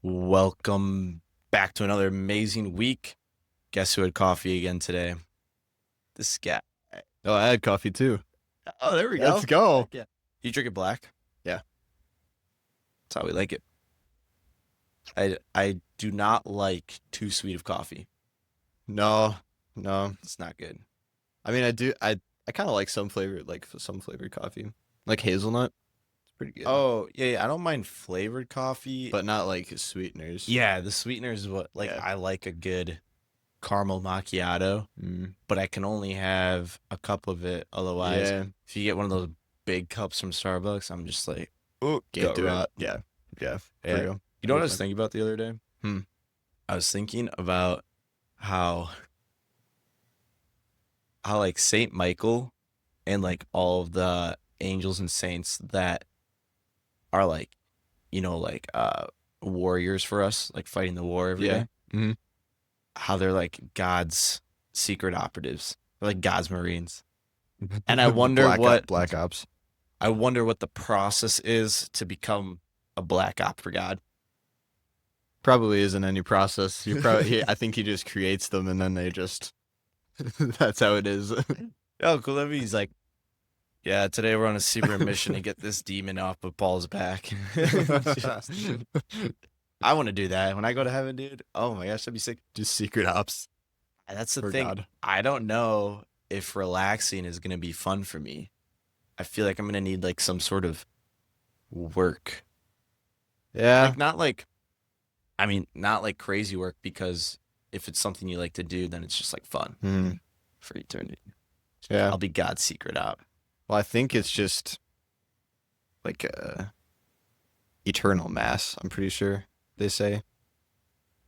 Welcome back to another amazing week. Guess who had coffee again today? This guy. Oh, I had coffee too. Oh, there we Let's go. go. Heck yeah. You drink it black? Yeah. That's how we like it. I do not like too sweet of coffee. No, no. It's not good. I mean, I do. I kind of like some flavored coffee, like hazelnut. It's pretty good, Oh, yeah, I don't mind flavored coffee. but not like sweeteners. Yeah, the sweetener is what Yeah. I like a good caramel macchiato, Mm. but I can only have a cup of it. Otherwise, Yeah. if you get one of those big cups from Starbucks, I'm just like, oh, Can't gut do it. rot. Yeah. Yeah. For Yeah. real. You know what I was 100%. thinking about the other day? Hmm. I was thinking about how like Saint Michael and like all of the angels and saints that are like, like warriors for us, like fighting the war every Yeah. day, Hmm. how they're like God's secret operatives. They're like God's Marines. And I wonder what Black Ops the process is to become a black op for God. probably isn't any process. You probably. I think he just creates them and then they just. That's how it is. Oh, cool. That means like, yeah, today we're on a secret mission to get this demon off of Paul's back. I want to do that when I go to heaven, dude. Oh my gosh, that'd be sick. Just secret ops And that's the for thing. God. I don't know if relaxing is gonna be fun for me. I feel like I'm gonna need like some sort of work. Yeah. Like not like crazy work because if it's something you like to do, then it's just like fun Hmm. for eternity. Yeah. I'll be God's secret op. Well, I think it's just like eternal mass. I'm pretty sure they say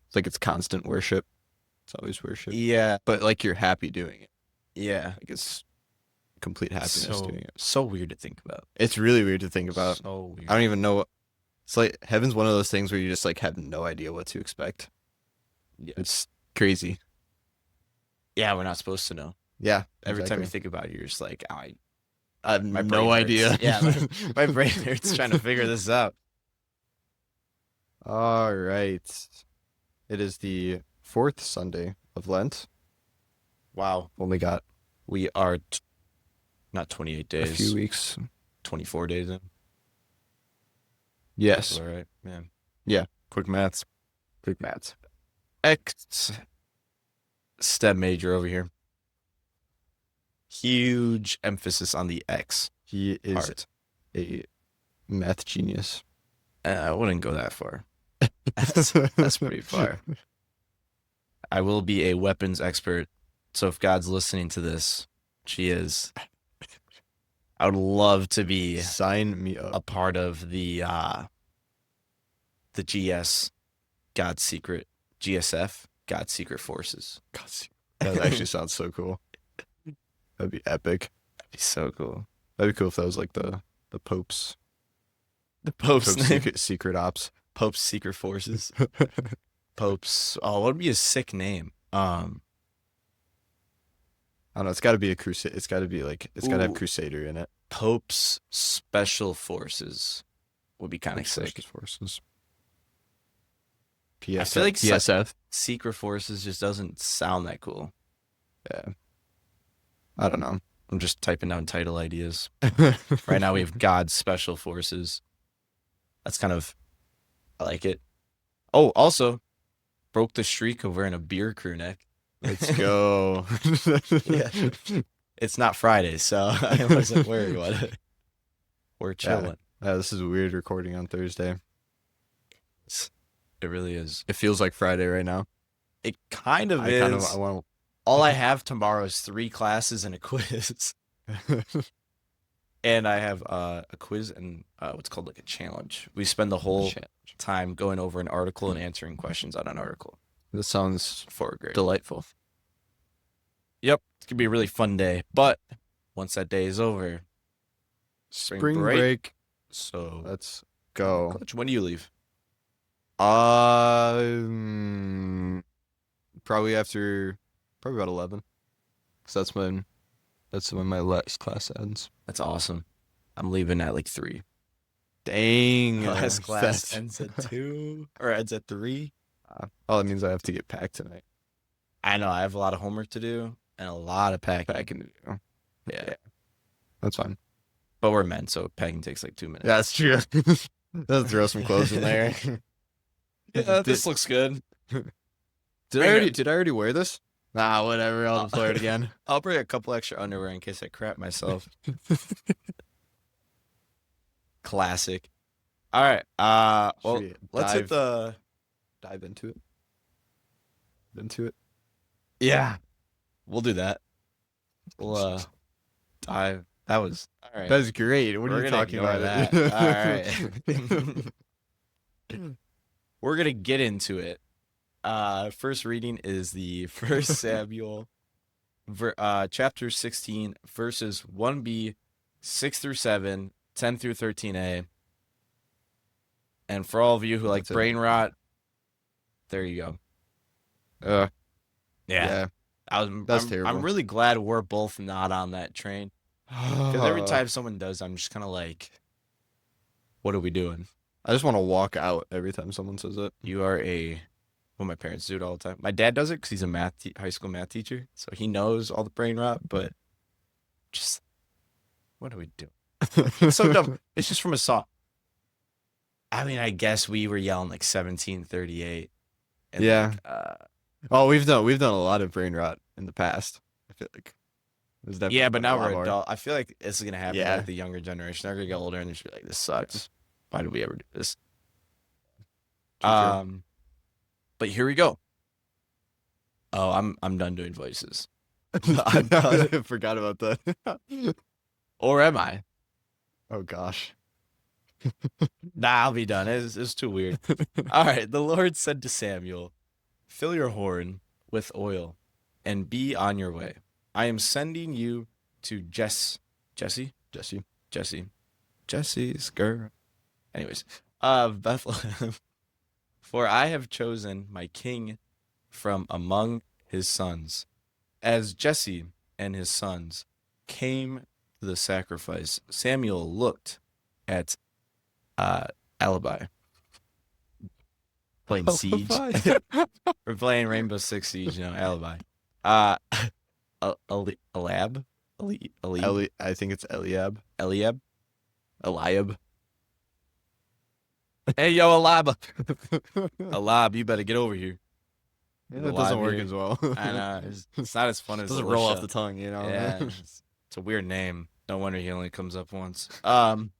it's like it's constant worship. It's always worship, Yeah, but like you're happy doing it. yeah. Like it's complete happiness So doing it. so weird to think about. It's really weird to think about. So I weird. don't even know. It's like heaven's one of those things where you just like have no idea what to expect. Yeah. It's crazy. Yeah, we're not supposed to know. Yeah, Every time you exactly. think about it, you're just like, oh, I have my no brain hurts. idea. Yeah, my brain hurts trying to figure this out. All right. It is the fourth Sunday of Lent. Wow. Only got We are not 28 a few days, weeks. 24 days in. Yes. All right, man. Yeah. Quick maths. Quick maths. X STEM major over here. Huge emphasis on the X He is part. a math genius. I wouldn't go that far. That's pretty far. I will be a weapons expert. So if God's listening to this, she is. I would love to be Sign me a up. part of the GS God's Secret GSF God's Secret Forces. God, that actually sounds so cool. That'd be epic. That'd be so cool. That'd be cool if that was like the Pope's The Pope's name. secret ops. Pope's Secret Forces. Pope's. Oh, what would be a sick name? I don't know. It's got to be a crusade. It's got to be like it's got to have Ooh, Crusader in it. Pope's Special Forces would be kind of Pope's sick. Special Forces. I feel like PSF. Secret Forces just doesn't sound that cool. Yeah. I don't know. I'm just typing down title ideas. Right now we have God's Special Forces. That's kind of, I like it. Oh, also, broke the streak of wearing a beer crew neck. Let's go. Yeah. It's not Friday, so I wasn't worried about it. We're chilling. Yeah, this is a weird recording on Thursday. It really is. It feels like Friday right now. It kind of I want All I have tomorrow is 3 classes and a quiz. And I have a quiz and what's called like a challenge. We spend the whole time going over an article and answering questions on an article This sounds for a grade. delightful. Yep, it's gonna be a really fun day. But once that day is over, Spring break. break. so Let's go. Coach, when do you leave? Probably about 11. Cause that's when my last class ends. That's awesome. I'm leaving at like 3. Dang. Last class that's- ends at 2 or ends at 3. Oh, that means I have to get packed tonight. I know I have a lot of homework to do and a lot of packing. Packing to do. Yeah. That's fine. But we're men, so packing takes like 2 minutes. Yeah, that's true. Let's throw some clothes in there. Yeah, this looks good. Did I already wear this? Nah, whatever. I'll just wear it again. I'll bring a couple extra underwear in case I crap myself. Classic. All right. Well, Should we let's hit the. dive into it. Into it. Yeah, we'll do that. We'll dive. That was all right. That's great. What are We're you gonna talking ignore about? that. All right. We're gonna get into it. First reading is the First Samuel, chapter 16, verses 1b, 6 through 7, 10 through 13a. And for all of you who like That's it. brain rot, there you go. Yeah. That's I'm terrible. really glad we're both not on that train. Because every time someone does, I'm just kind of like, what are we doing? I just want to walk out every time someone says it. You are well, my parents do it all the time. My dad does it because he's a high school math teacher. So he knows all the brain rot, but just, what are we doing? It's so dumb. It's just from a song. I mean, I guess we were yelling like 1738. And Yeah. like, Oh, we've done a lot of brain rot in the past. I feel like there's definitely yeah, but been a now lot we're more. adult. I feel like this is gonna happen Yeah. with the younger generation. They're gonna get older and they're just be like, "This sucks. Why did we ever do this?" True. But here we go. Oh, I'm done doing voices. I'm done. I forgot about that. Or am I? Oh gosh. Nah, I'll be done. It's too weird. All right. The Lord said to Samuel, "Fill your horn with oil, and be on your way. I am sending you to Jesse's girl. Anyways, Bethlehem, for I have chosen my king from among his sons." As Jesse and his sons came to the sacrifice, Samuel looked at Alibi. Playing Siege. We're playing Rainbow Six Siege, Alibi. Eliab? I think it's Eliab. Eliab? Hey, yo, Eliab. Eliab, you better get over here. Yeah, The that doesn't live work here. as well. I know. It's not as fun as doesn't roll off the Alicia. tongue, you know. Yeah, it's a weird name. No wonder he only comes up once. Anyways,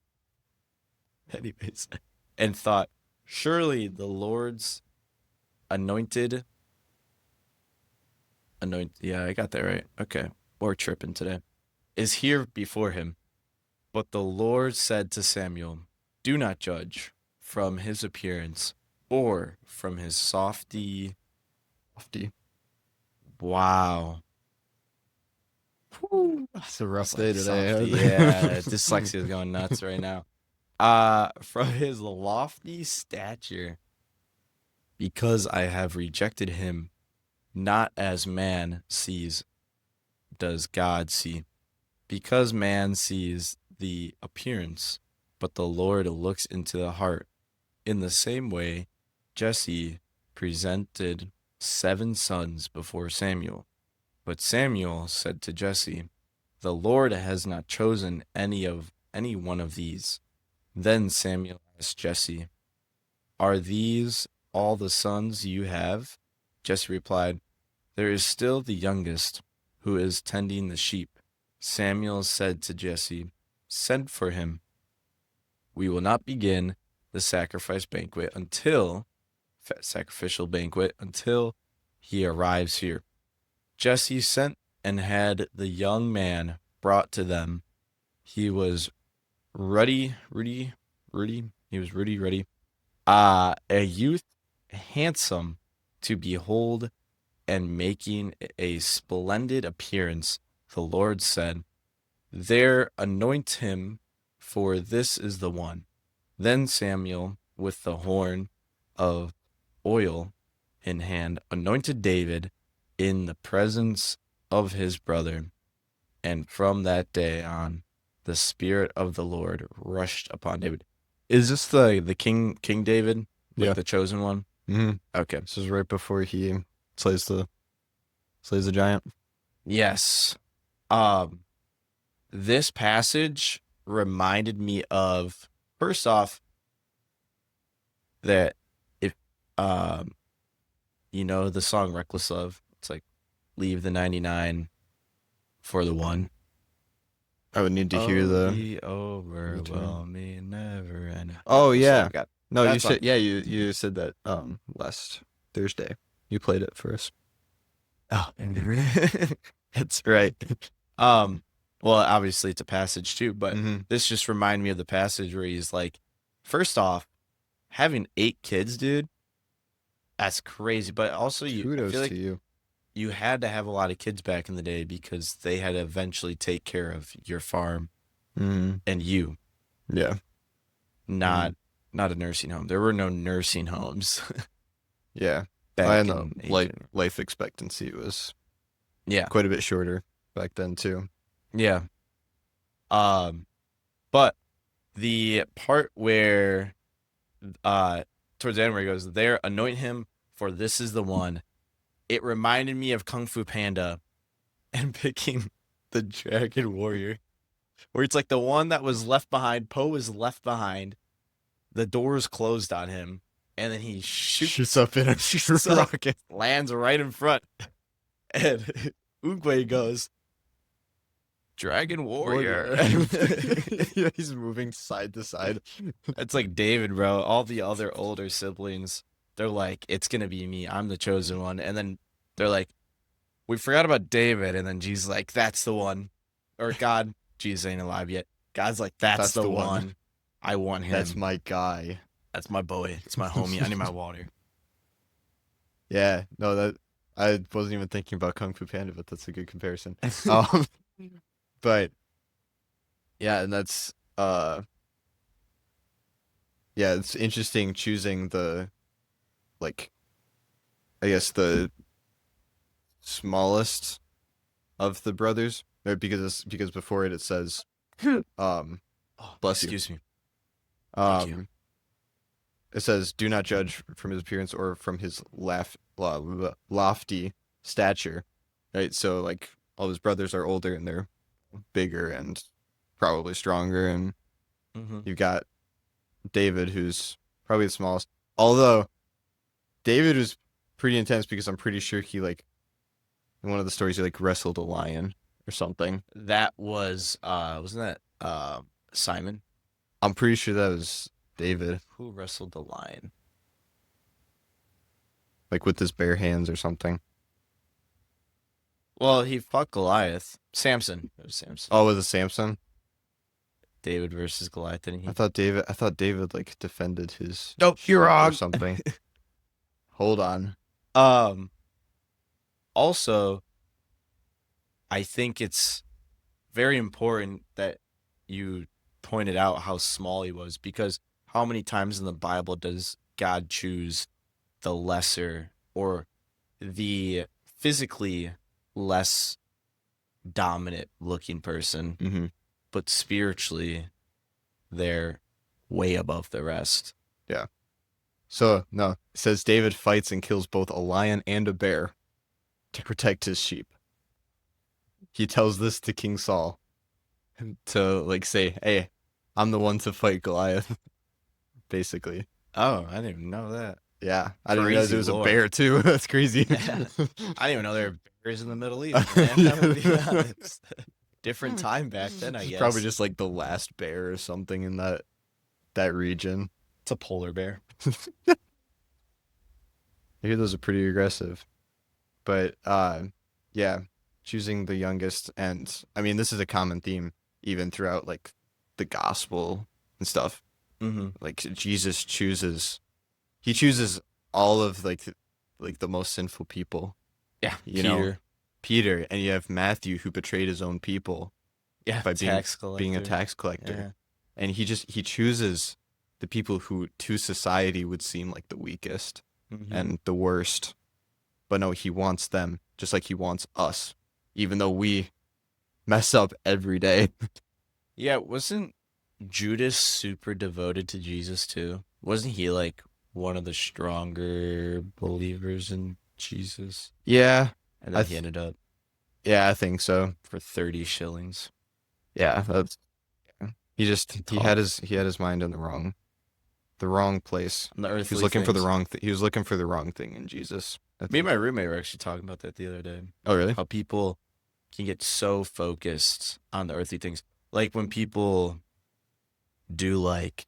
and thought, surely the Lord's anointed. Yeah, I got that right. Okay, we're tripping today. Is here before him. But the Lord said to Samuel, "Do not judge from his appearance or from his softy." Wow. It's a rough It's day like today. softy. Yeah, dyslexia is going nuts right now. From his lofty stature, because I have rejected him, not as man sees, does God see. Because man sees the appearance, but the Lord looks into the heart. In the same way, Jesse presented 7 sons before Samuel. But Samuel said to Jesse, "The Lord has not chosen any one of these." Then Samuel asked Jesse, "Are these all the sons you have?" Jesse replied, "There is still the youngest, who is tending the sheep." Samuel said to Jesse, "Send for him. We will not begin the sacrificial banquet until he arrives here." Jesse sent and had the young man brought to them. He was ruddy. He was ruddy. A youth handsome to behold and making a splendid appearance. The Lord said, "There, anoint him, for this is the one." Then Samuel, with the horn of oil in hand, anointed David in the presence of his brother. And from that day on, the Spirit of the Lord rushed upon David. Is this the King David? Like Yeah. the chosen one? Mm-hmm. Okay. This is right before he slays the giant. Yes. Um, this passage reminded me of, first off, that if um the song Reckless Love, it's like leave the 99 for the one. I would need to hear The the. overwhelming never end. Oh That's what yeah. I've got. No, you That's said what you said that last Thursday. You played it for us. Oh, that's right. Um, well, obviously it's a passage too, but Mm-hmm. this just reminded me of the passage where he's like, first off, having 8 kids, dude, that's crazy. But also, I Kudos feel to like you. you had to have a lot of kids back in the day because they had to eventually take care of your farm Mm-hmm. and you, Yeah. not a nursing home. There were no nursing homes Yeah. I back know. in Life expectancy was yeah, quite a bit shorter back then too. yeah. But the part where towards the end where he goes, there, anoint him, for this is the one. It reminded me of Kung Fu Panda and picking the Dragon Warrior, where it's like the one that was left behind. Po was left behind. The door is closed on him, and then he shoots up in a shoots up, rocket. lands right in front. And Oogway goes, Dragon Warrior. Yeah, he's moving side to side. It's like David, bro. All the other older siblings, they're like, it's going to be me. I'm the chosen one. And then they're like, we forgot about David. And then Jesus like, that's the one. Or God, Jesus ain't alive yet. God's like, that's the one. I want him. That's my guy. That's my boy. It's my homie. I need my water. Yeah, no, that I wasn't even thinking about Kung Fu Panda, but that's a good comparison. Um, but yeah, and that's yeah, it's interesting choosing the like I guess the smallest of the brothers, right? Because before it says Oh, bless you. excuse me. Thank you. It says, "Do not judge from his appearance or from his lofty stature." Right? So like all his brothers are older and they're bigger and probably stronger, and Mm-hmm. you've got David, who's probably the smallest. Although David was pretty intense because I'm pretty sure he like in one of the stories he like wrestled a lion or something. That was, wasn't that Simon? I'm pretty sure that was David, Who wrestled the lion? like with his bare hands or something. Well, he fought Goliath. Samson. It was Samson. Oh, was it Samson? David versus Goliath, didn't he? I thought David like defended his Nope, you're or wrong. something. Hold on. Also, I think it's very important that you pointed out how small he was, because how many times in the Bible does God choose the lesser or the physically less dominant looking person, Mm-hmm. but spiritually they're way above the rest? So no, it says David fights and kills both a lion and a bear to protect his sheep. He tells this to King Saul to like say, "Hey, I'm the one to fight Goliath." Basically. Oh, I didn't even know that. Yeah, I didn't realize Crazy it was lore. a bear too. That's crazy. Yeah. I didn't even know there were bears in the Middle East, man. I'm gonna be honest. Different time back then, I It's guess. probably just like the last bear or something in that region. It's a polar bear. I hear those are pretty aggressive. But yeah, choosing the youngest, and I mean this is a common theme even throughout like the gospel and stuff. Mm-hmm. Like Jesus chooses all of like the most sinful people. Yeah, You know, Peter, and you have Matthew who betrayed his own people Yeah, by tax being a collector. tax collector. Yeah. And he chooses the people who to society would seem like the weakest Mhm. and the worst. But no, he wants them just like he wants us, even though we mess up every day. Yeah, wasn't Judas super devoted to Jesus too? Wasn't he like one of the stronger believers in Jesus? Yeah, And I then he th- ended up yeah, I think so. for 30 shillings. Yeah, that's he had Talk his mind in the wrong place. on the He was earthly looking for the things. wrong he was looking for the wrong thing in Jesus. I Me and think. my roommate were actually talking about that the other day. Oh, really? How people can get so focused on the earthly things. Like when people do like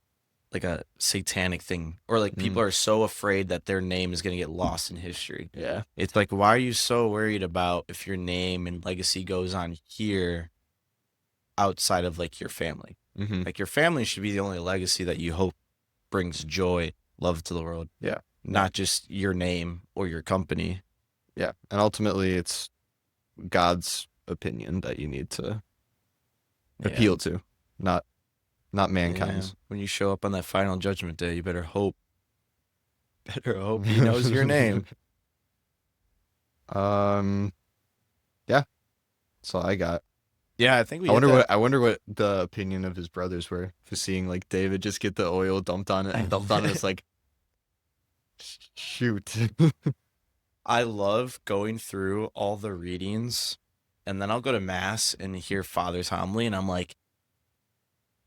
a satanic thing, or like people are so afraid that their name is going to get lost in history. Yeah. It's like, why are you so worried about if your name and legacy goes on here outside of like your family? Mm-hmm. Like your family should be the only legacy that you hope brings joy, love to the world. Yeah. Not just your name or your company. Yeah. And ultimately, it's God's opinion that you need to appeal to, not mankind's. Yeah. When you show up on that final judgment day, you better hope he knows your name. Yeah. That's all I got. Yeah, I think we. I wonder what the opinion of his brothers were for seeing like David just get the oil dumped on it and dumped on it. It's like, shoot. I love going through all the readings, and then I'll go to mass and hear Father's homily, and I'm like,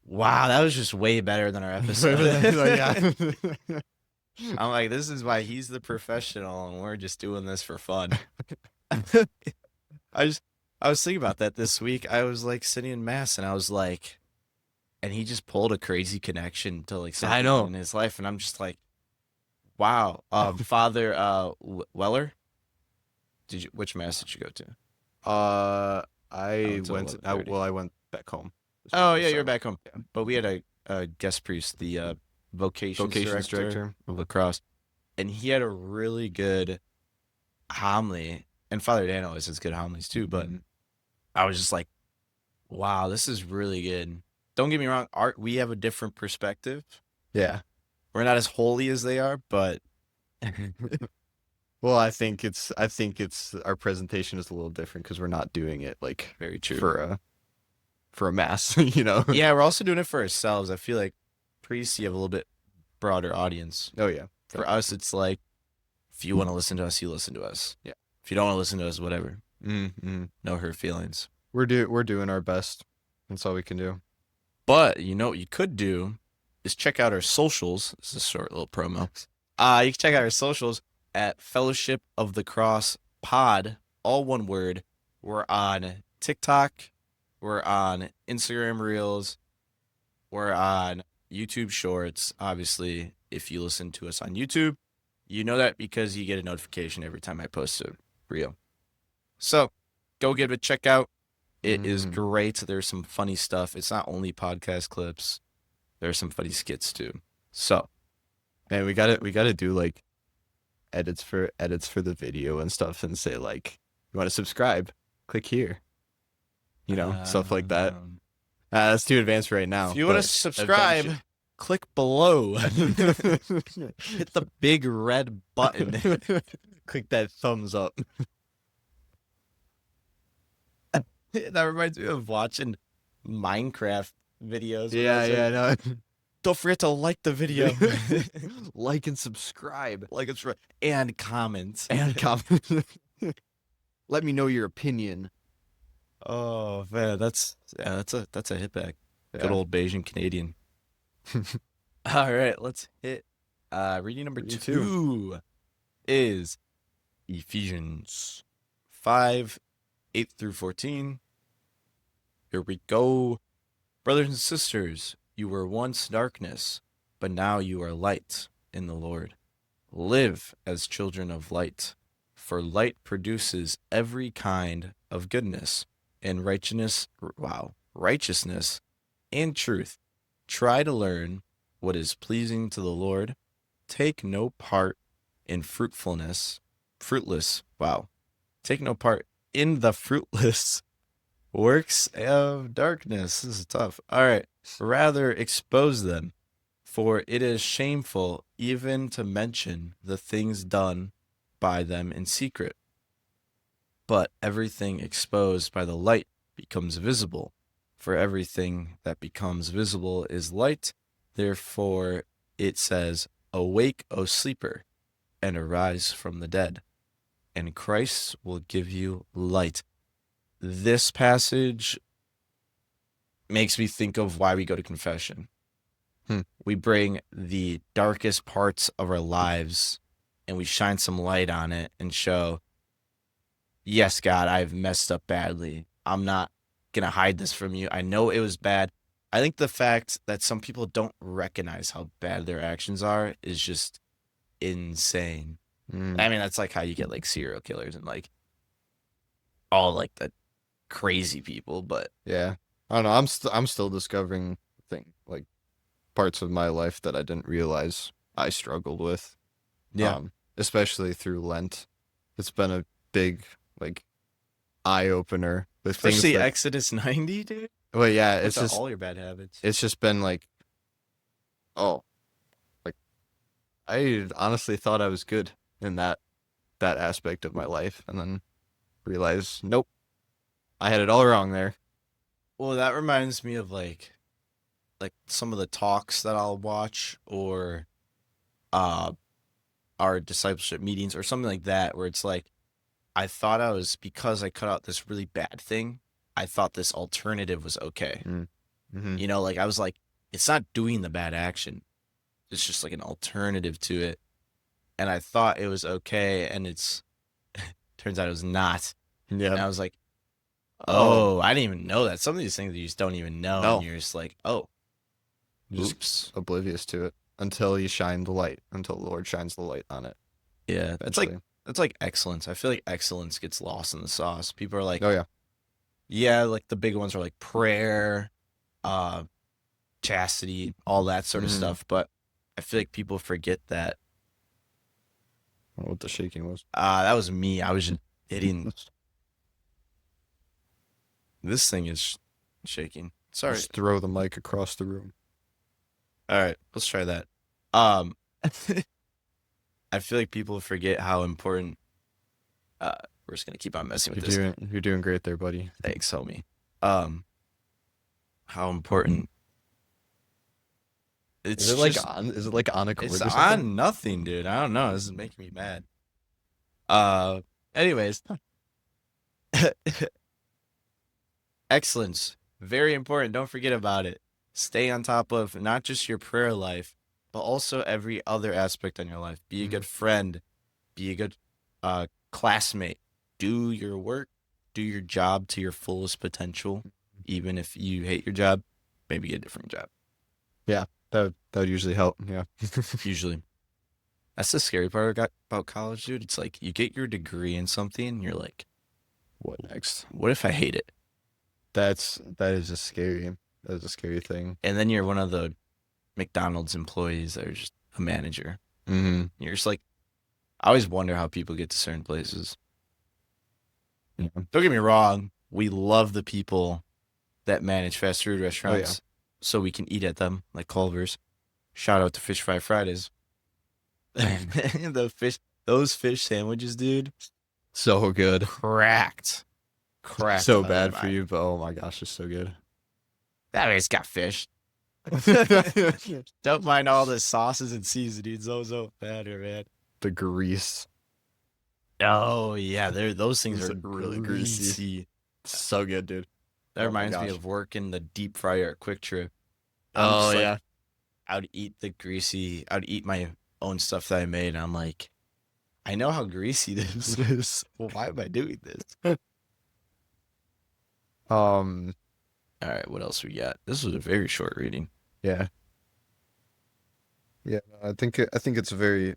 wow, that was just way better than our episode. Yeah. I'm like, this is why he's the professional, and we're just doing this for fun. I was thinking about that this week. I was like sitting in mass, and I was like, and he just pulled a crazy connection to like something I know. in his life, and I'm just like, wow. Father Weller, which mass did you go to? I to went. 11:30. I went back home. Oh yeah, you're So, back home. yeah. But we had a guest priest, the vocations director of lacrosse, and he had a really good homily. And Father Dan always has good homilies too. But I was just like, wow, this is really good. Don't get me wrong, we have a different perspective. Yeah. We're not as holy as they are, but Well, I think it's our presentation is a little different because we're not doing it like very true. for a mass, you know. Yeah, we're also doing it for ourselves. I feel like priests, you have a little bit broader audience. Oh yeah. For us, it's like, if you want to listen to us, you listen to us. Yeah. If you don't want to listen to us, whatever. Mm-hmm. No hurt feelings. We're doing our best. That's all we can do. But you know what you could do is check out our socials. This is a short little promo. You can check out our socials at Fellowship of the Cross Pod, all one word. We're on TikTok. We're on Instagram Reels. We're on YouTube Shorts. Obviously, if you listen to us on YouTube, you know that because you get a notification every time I post a reel. So go give it a check out. It is great. There's some funny stuff. It's not only podcast clips. There's some funny skits too. So, man, we gotta do like edits for the video and stuff, and say like, you want to subscribe? Click here. You know, stuff like that. That's too advanced right now. If you want to subscribe, click below. Hit the big red button. Click that thumbs up. That reminds me of watching Minecraft videos. Yeah, no. Don't forget to like the video. Like and subscribe. Like it's right. And comment. And comment. Let me know your opinion. Oh man, that's a hit back. Yeah. Good old Bayesian Canadian. All right, let's hit reading number Reading 2 is Ephesians 5:8-14. Here we go. Brothers and sisters, you were once darkness, but now you are light in the Lord. Live as children of light, for light produces every kind of goodness and righteousness and truth. Try to learn what is pleasing to the Lord. Take no part in Take no part in the fruitless works of darkness. This is tough. All right. Rather expose them, for it is shameful even to mention the things done by them in secret. But everything exposed by the light becomes visible, For everything that becomes visible is light. Therefore, it says, "Awake, O sleeper, and arise from the dead, and Christ will give you light." This passage makes me think of why we go to confession. We bring the darkest parts of our lives and we shine some light on it and show, yes, God, I've messed up badly. I'm not going to hide this from you. I know it was bad. I think the fact that some people don't recognize how bad their actions are is just insane. I mean, that's like how you get like serial killers and like all like the crazy people, but Yeah. I don't know. I'm still discovering like parts of my life that I didn't realize I struggled with. yeah. Especially through Lent. It's been a big like eye opener with things Especially that, Exodus 90, dude. well, yeah, It's it's just all your bad habits. it's just been like, oh, like I honestly thought I was good in that aspect of my life, and then realized, nope, I had it all wrong there. Well, that reminds me of like some of the talks that I'll watch or uh our discipleship meetings or something like that where it's like I thought I was because I cut out this really bad thing, I thought this alternative was okay. Mm-hmm. You know, like I was like, it's not doing the bad action. It's just like an alternative to it. And I thought it was okay and it's turns out it was not. And I Yeah. was like, Oh, oh, I didn't even know that. Some of these things you just don't even know no, and you're just like, oh, just oops. oblivious to it until you shine the light, until the Lord shines the light on it. Yeah. Eventually. That's like excellence. I feel like excellence gets lost in the sauce. People are like, Oh yeah. yeah, like the big ones are like prayer, uh, chastity, all that sort of stuff. But I feel like people forget that. I don't know what the shaking was. That was me. I was just hitting. This thing is shaking. Sorry. Just throw the mic across the room. All right, let's try that. I feel like people forget how important. We're just gonna keep on messing with this. You're doing great there, buddy. Thanks, homie. How important. It's Is it like just, on? Is it like on a chord it's or something? on nothing, dude. I don't know. This is making me mad. Anyways, excellence, very important. Don't forget about it. Stay on top of not just your prayer life, but also every other aspect in your life. Be a good friend. Be a good classmate. Do your work. Do your job to your fullest potential. Even if you hate your job, maybe get a different job. Yeah, that would usually help. Yeah. Usually. That's the scary part about college, dude. It's like you get your degree in something and you're like, What next? what if I hate it? That is a scary. That is a scary thing. And then you're one of the McDonald's employees that are just a manager. Mm-hmm. You're just like, I always wonder how people get to certain places. Yeah. Don't get me wrong. We love the people that manage fast food restaurants so we can eat at them, like Culver's. Shout out to Fish Fry Fridays. Those fish sandwiches, dude, So good. cracked. So out of bad my for mind. you, but oh my gosh, it's so good. That way it's got fish. Don't mind all the sauces and seasonings. So better, man. The grease. Oh yeah, those things Those are are really greasy. greasy. So good, dude. That Oh my reminds me gosh. of working the deep fryer at Quick Trip. Oh yeah. I would eat my own stuff that I made, and I'm like, I know how greasy this is. Well, why am I doing this? All right, what else we got? This was a very short reading. Yeah. Yeah, I think it's a very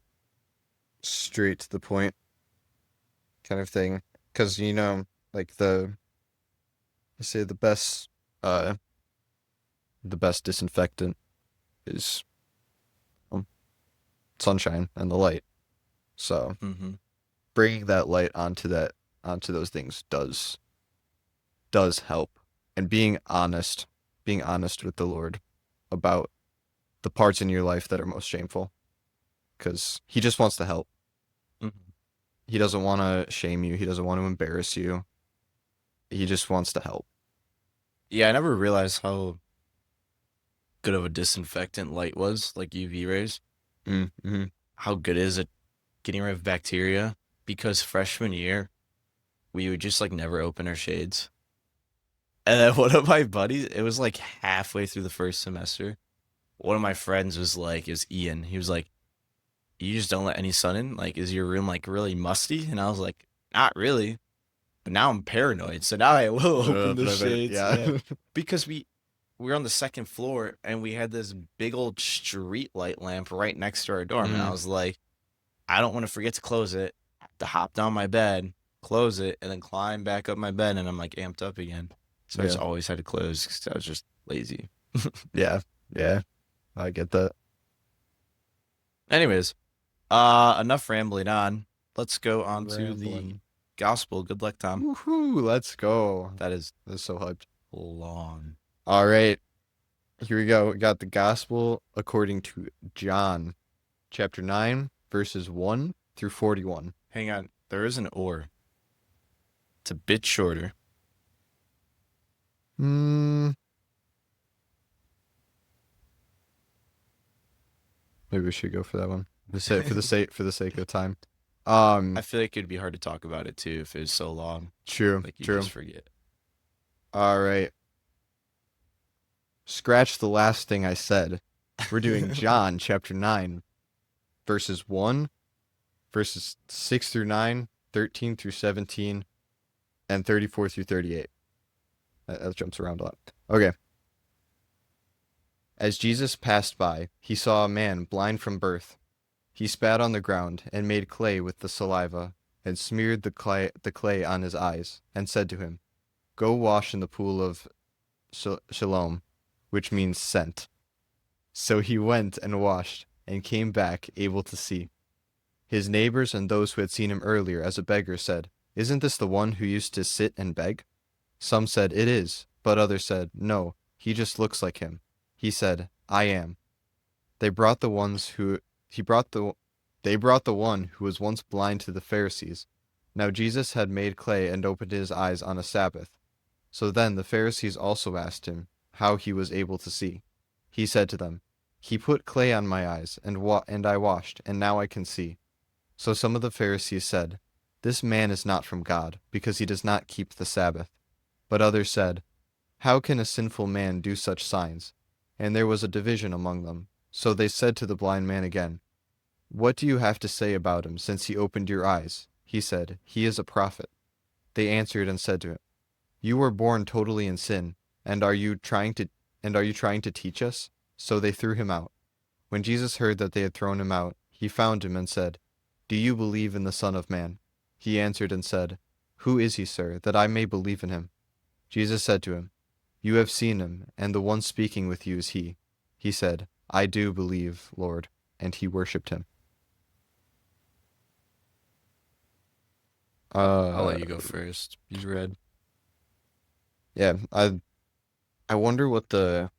straight to the point kind of thing, because like I say the best disinfectant is sunshine and the light. So Mm-hmm. bringing that light onto those things does help, and being honest with the Lord about the parts in your life that are most shameful, because he just wants to help. Mm-hmm. He doesn't want to shame you. He doesn't want to embarrass you. He just wants to help. Yeah, I never realized how good of a disinfectant light was, like UV rays. Mm-hmm. How good is it getting rid of bacteria? Because freshman year, we would just like never open our shades. And then one of my buddies, it was like halfway through the first semester. One of my friends was like, it was Ian. He was like, "You just don't let any sun in? Like, is your room like really musty?" And I was like, "Not really." But now I'm paranoid. So now I will open the shades. Yeah. Yeah. Because we were on the second floor and we had this big old street light lamp right next to our dorm. And I Mhm. was like, I don't want to forget to close it. I have to hop down my bed, close it, and then climb back up my bed. And I'm like amped up again. So I Yeah. just always had to close because I was just lazy. Yeah. Yeah. I get that. Anyways, enough rambling on. Let's go on to the Rambling. gospel. Good luck, Tom. Woohoo! Let's go. That is That's so hyped. long. All right. Here we go. We got the gospel according to John, chapter 9, verses 1 through 41. Hang on. There is an or. It's a bit shorter. Hmm. Maybe we should go for that one. For the sake of time. I feel like it'd be hard to talk about it too if it was so long. True. Like you True. just forget. All right. Scratch the last thing I said. We're doing John chapter 9, verses 1, verses 6 through 9, 13 through 17, and 34 through 38. That jumps around a lot. Okay. As Jesus passed by, he saw a man blind from birth. He spat on the ground and made clay with the saliva and smeared the clay on his eyes and said to him, "Go wash in the pool of Siloam," which means sent. So he went and washed and came back able to see. His neighbors and those who had seen him earlier as a beggar said, "Isn't this the one who used to sit and beg?" Some said, "It is," but others said, "No, he just looks like him." He said, "I am." They brought the ones who he brought the they brought the one who was once blind to the Pharisees. Now Jesus had made clay and opened his eyes on a Sabbath. So then the Pharisees also asked him how he was able to see. He said to them, "He put clay on my eyes, and I washed, and now I can see." So some of the Pharisees said, "This man is not from God, because he does not keep the Sabbath." But others said, "How can a sinful man do such signs?" And there was a division among them. So they said to the blind man again, "What do you have to say about him, since he opened your eyes?" He said, "He is a prophet." They answered and said to him, "You were born totally in sin, and are you trying to teach us?" So they threw him out. When Jesus heard that they had thrown him out, he found him and said, "Do you believe in the Son of Man?" He answered and said, "Who is he, sir, that I may believe in him?" Jesus said to him, "You have seen him, and the one speaking with you is he." He said, "I do believe, Lord," and he worshipped him. I'll let you go first. You read. Yeah, I wonder what the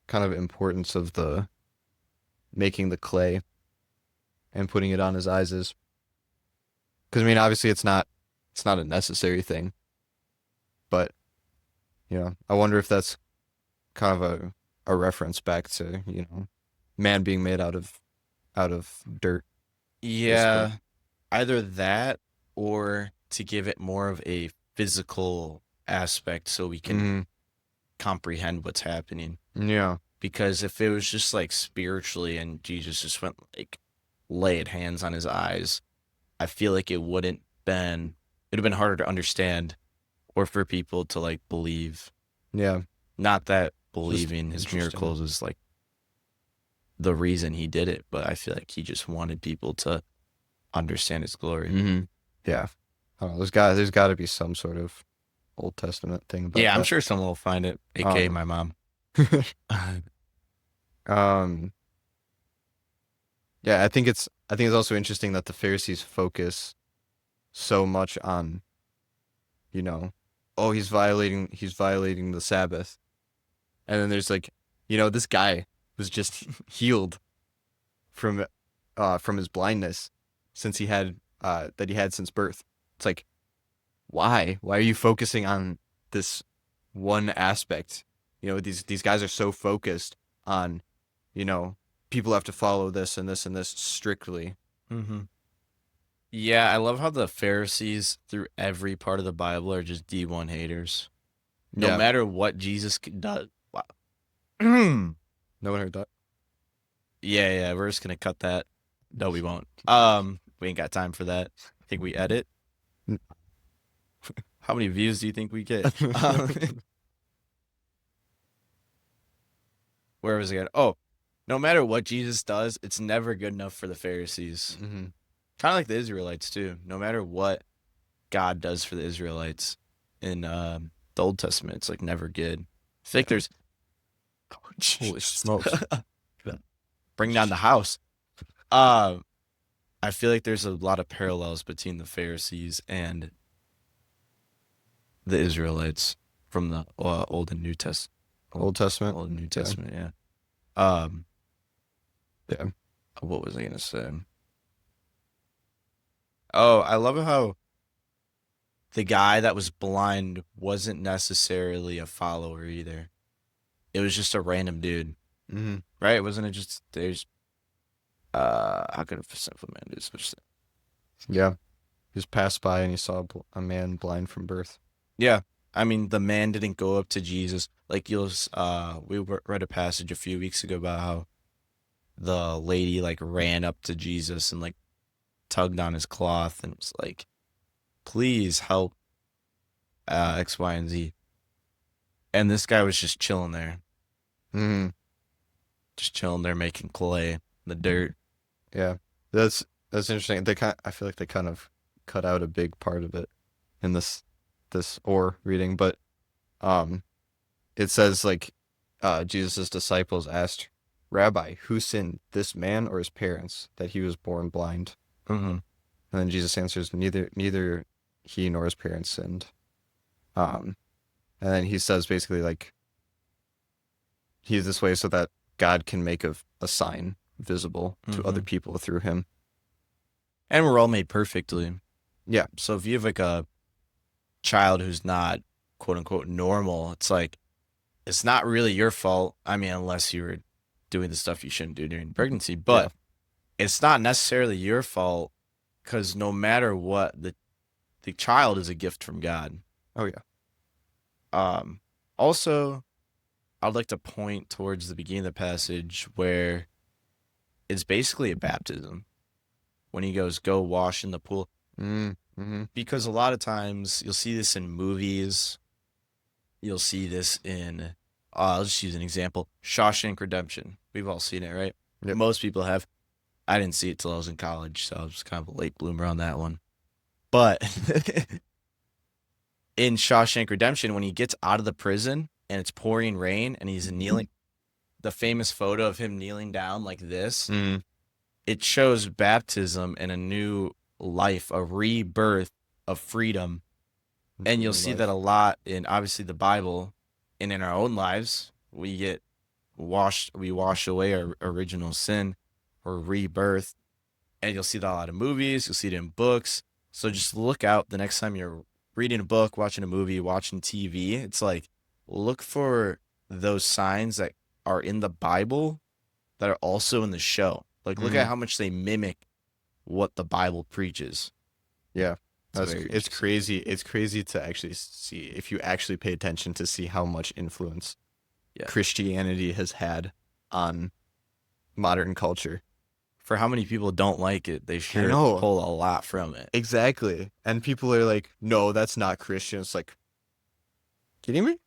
kind of importance of the making the clay and putting it on his eyes is. Because I mean, obviously it's not a necessary thing, but I wonder if that's kind of a reference back to, man being made out of dirt, basically. Yeah, either that or to give it more of a physical aspect so we can comprehend what's happening. Yeah. Because if it was just like spiritually and Jesus just went like laid hands on his eyes, I feel like it'd have been harder to understand or for people to like believe. Yeah. Not that believing his interesting. miracles is like the reason he did it, but I feel like he just wanted people to understand his glory. Mm-hmm. Yeah. I don't know. There's got to be some sort of Old Testament thing about Yeah, I'm that. sure someone will find it, aka my mom. Yeah, I think it's also interesting that the Pharisees focus so much on, oh, he's violating the Sabbath. And then there's like, this guy was just healed from his blindness since he had since birth. It's like, why? Why are you focusing on this one aspect. You know, these guys are so focused on, you know, people have to follow this and this and this strictly. Mm-hmm. Yeah, I love how the Pharisees through every part of the Bible are just D1 haters. No Yeah. matter what Jesus does. Wow. No one heard that. Yeah, we're just gonna cut that. No, we won't. We ain't got time for that. Think we edit? Mm. How many views do you think we get? Where was it going? Oh, no matter what Jesus does, it's never good enough for the Pharisees. Mm-hmm. Kind of like the Israelites too. No matter what God does for the Israelites in the Old Testament, it's like never good. I think there's holy smokes. Bring down the house. I feel like there's a lot of parallels between the Pharisees and the Israelites from the Old and New Testament. Old Testament. Old and New Yeah. Testament, yeah. Yeah. What was I gonna say? Oh, I love how the guy that was blind wasn't necessarily a follower either. It was just a random dude, Mm-hmm. right? Wasn't it just there's how could a simple man do such thing? Yeah. He just passed by and he saw a man blind from birth. Yeah. I mean, the man didn't go up to Jesus. Like we read a passage a few weeks ago about how the lady like ran up to Jesus and like tugged on his cloth and was like, please help X, Y, and Z. And this guy was just chilling there. Mm-hmm. Just chilling there making clay in the dirt. Yeah. That's interesting. I feel like they kind of cut out a big part of it in this or reading, but it says like Jesus' disciples asked, Rabbi, who sinned, this man or his parents, that he was born blind? Mm-hmm. And then Jesus answers, neither he nor his parents sinned. And then he says basically like he's this way so that God can make a sign visible to other people through him. And we're all made perfectly. Yeah. So if you have like a child who's not quote unquote normal, it's like it's not really your fault. I mean, unless you were doing the stuff you shouldn't do during pregnancy, but it's not necessarily your fault because no matter what, the child is a gift from God. Oh yeah. Also, I'd like to point towards the beginning of the passage where it's basically a baptism. When he goes, go wash in the pool. Mm-hmm. Because a lot of times you'll see this in movies. You'll see this in, I'll just use an example, Shawshank Redemption. We've all seen it, right? Yep. Most people have. I didn't see it till I was in college, so I was kind of a late bloomer on that one. But in Shawshank Redemption, when he gets out of the prison and it's pouring rain and he's kneeling, the famous photo of him kneeling down like this, it shows baptism and a new life, a rebirth of freedom. And you'll see that a lot in obviously the Bible and in our own lives. We wash away our original sin or rebirth. And you'll see that a lot of movies, you'll see it in books. So just look out the next time you're reading a book, watching a movie, watching TV. It's like, look for those signs that are in the Bible that are also in the show. Like, look at how much they mimic what the Bible preaches. Yeah. It's crazy. It's crazy to actually see, if you actually pay attention, to see how much influence Christianity has had on modern culture. For how many people don't like it, they sure pull a lot from it. Exactly. And people are like, no, that's not Christian. It's like, kidding me?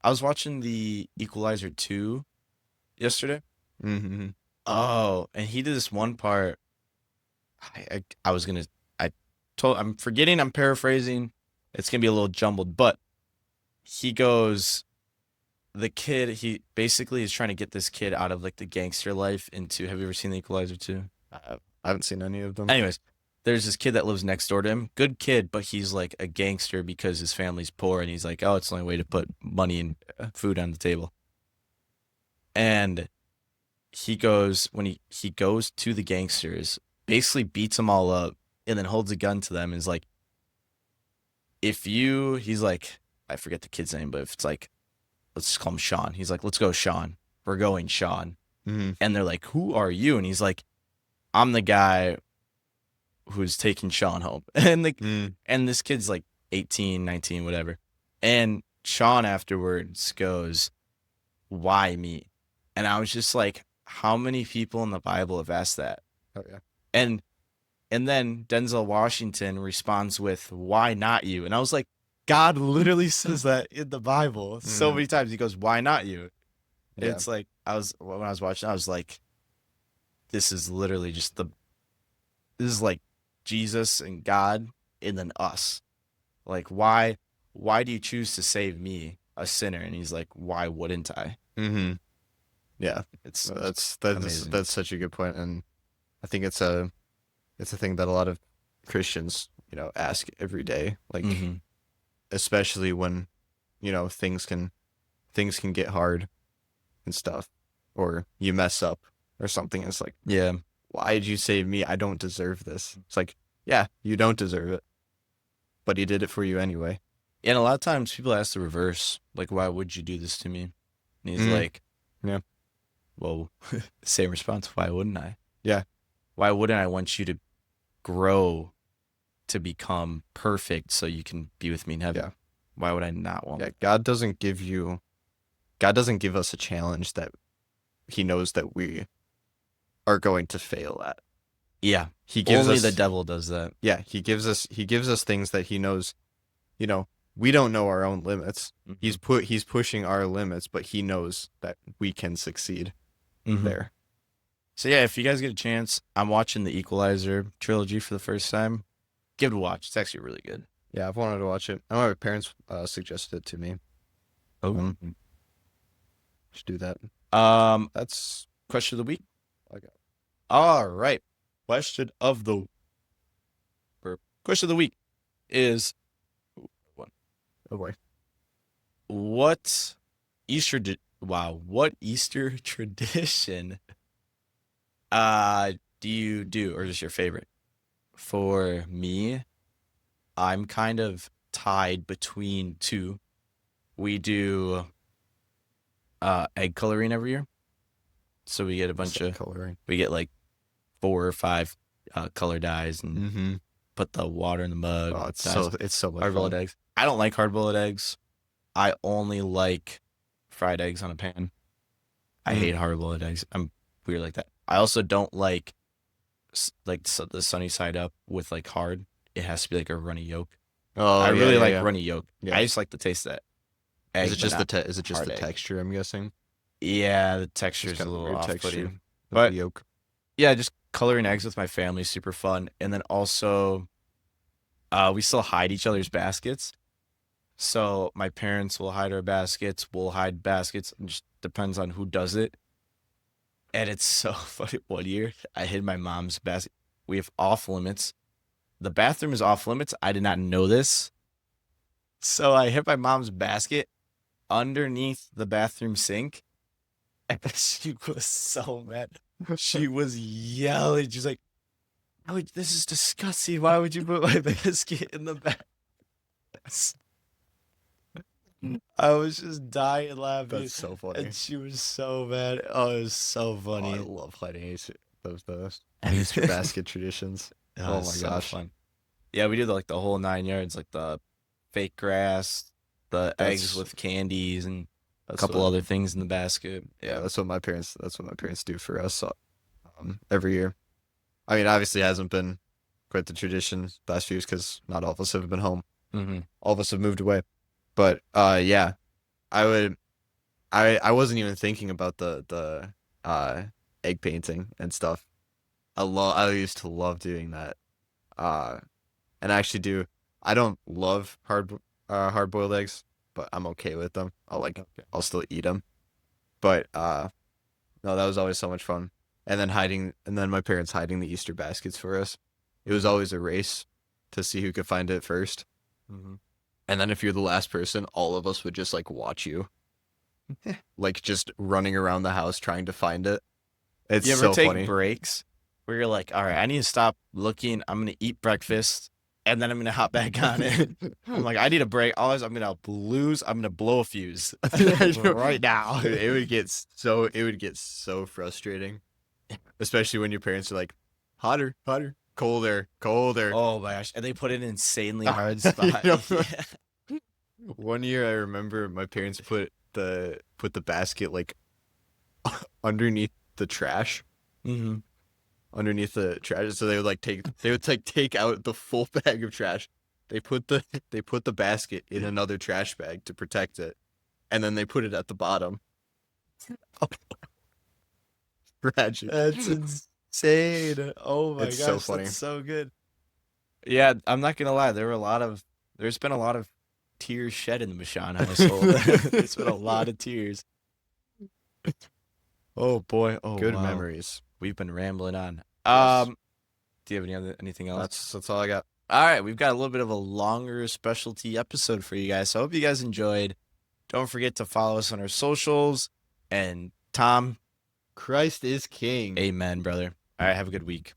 I was watching the Equalizer 2 yesterday. Mm-hmm. Oh, and he did this one part. I'm forgetting, I'm paraphrasing. It's going to be a little jumbled, but he goes, the kid, he basically is trying to get this kid out of like the gangster life into, have you ever seen the Equalizer 2? I haven't seen any of them. Anyways, there's this kid that lives next door to him. Good kid, but he's like a gangster because his family's poor and he's like, oh, it's the only way to put money and food on the table. And he goes, when he goes to the gangsters, basically beats them all up and then holds a gun to them and is like, he's like, I forget the kid's name, but if it's like, let's just call him Sean. He's like, let's go, Sean. We're going, Sean. Mm-hmm. And they're like, who are you? And he's like, I'm the guy who's taking Sean home. And this kid's like 18, 19, whatever. And Sean afterwards goes, why me? And I was just like, how many people in the Bible have asked that? Oh yeah. And then Denzel Washington responds with, why not you? And I was like, God literally says that in the Bible so many times. He goes, why not you? Yeah. It's like, when I was watching, I was like, this is literally just this is like Jesus and God and then us. Like, why do you choose to save me, a sinner? And he's like, why wouldn't I? Mm-hmm. Yeah. It's That's such a good point. And I think it's a thing that a lot of Christians, ask every day. Like, Mhm. especially when, things can get hard and stuff, or you mess up or something. It's like, Yeah. why did you save me? I don't deserve this. It's like, yeah, you don't deserve it, but he did it for you anyway. And a lot of times people ask the reverse, like, why would you do this to me? And he's Mhm. like, Yeah. Well, same response. Why wouldn't I? Yeah. Why wouldn't I want you to grow to become perfect so you can be with me in heaven? Yeah. Why would I not want Yeah, God doesn't give us a challenge that he knows that we are going to fail at. Yeah. He gives Only us the devil does that. Yeah, he gives us things that he knows, we don't know our own limits. Mhm. He's pushing our limits, but he knows that we can succeed Mhm. there. So yeah, if you guys get a chance, I'm watching the Equalizer trilogy for the first time. Give it a watch. It's actually really good. Yeah, I've wanted to watch it. I know my parents suggested it to me. Should do that. That's question of the week. Okay. All right. Question of the week is Oh boy. what Easter tradition do you do, or is your favorite? For me, I'm kind of tied between two. We do egg coloring every year. So we get a bunch of coloring. We get like 4 or 5 color dyes and Mm-hmm. put the water in the mug. Oh, it's dyes, so much hard-boiled fun. eggs. I don't like hard-boiled eggs. I only like fried eggs on a pan. I hate hard-boiled eggs. I'm weird like that. I also don't like the sunny side up with like hard. It has to be like a runny yolk. Oh, I really like yeah. runny yolk. Yeah. I just like the taste of that egg. Is it just the hard egg. texture? I'm guessing. Yeah, the texture is Kind a of little weird off-putting. texture. But The yolk. yeah, just coloring eggs with my family is super fun. And then also, we still hide each other's baskets. So my parents will hide our baskets. We'll hide baskets. It just depends on who does it. And it's so funny. One year, I hid my mom's basket. We have off limits. The bathroom is off limits. I did not know this. So I hid my mom's basket underneath the bathroom sink. And she was so mad. She was yelling. She's like, this is disgusting. Why would you put my basket in the bath? I was just dying laughing. That's so funny. And she was so mad. Oh, it was so funny. I love hiding those Easter basket traditions. Oh my gosh. Fun. Yeah, we do the whole 9 yards, like the fake grass, the eggs with candies, and a couple other things in the basket. Yeah, that's what my parents do for us every year. I mean, obviously it hasn't been quite the tradition the last few years because not all of us have been home. Mm-hmm. All of us have moved away. But yeah, I wasn't even thinking about the egg painting and stuff. I used to love doing that. And I actually do. I don't love hard-boiled eggs, but I'm okay with them. I'll still eat them. But no, that was always so much fun. And then my parents hiding the Easter baskets for us. It was always a race to see who could find it first. Mm-hmm. And then if you're the last person, all of us would just watch you, just running around the house trying to find it. It's you ever so take funny. breaks where you're like, all right, I need to stop looking. I'm gonna eat breakfast, and then I'm gonna hop back on it. I'm like, I need a break. Always, I'm gonna blow a fuse right now. Dude, it would get so frustrating, especially when your parents are like, hotter, colder. Oh my gosh, and they put an insanely hard spot. You know, one year I remember my parents put the basket like underneath the trash. Mm-hmm. Underneath the trash, so they would take out the full bag of trash. They put the basket in another trash bag to protect it, and then they put it at the bottom. Tragic. That's insane. Oh my It's gosh, so funny. that's so good. Yeah, I'm not gonna lie. There's been a lot of tears shed in the Michon household. There's been a lot of tears. Oh boy. Oh, Good wow. memories. We've been rambling on. Yes. Do you have anything else? That's all I got. All right, we've got a little bit of a longer specialty episode for you guys. So I hope you guys enjoyed. Don't forget to follow us on our socials. And Tom, Christ is king. amen, brother. All right, have a good week.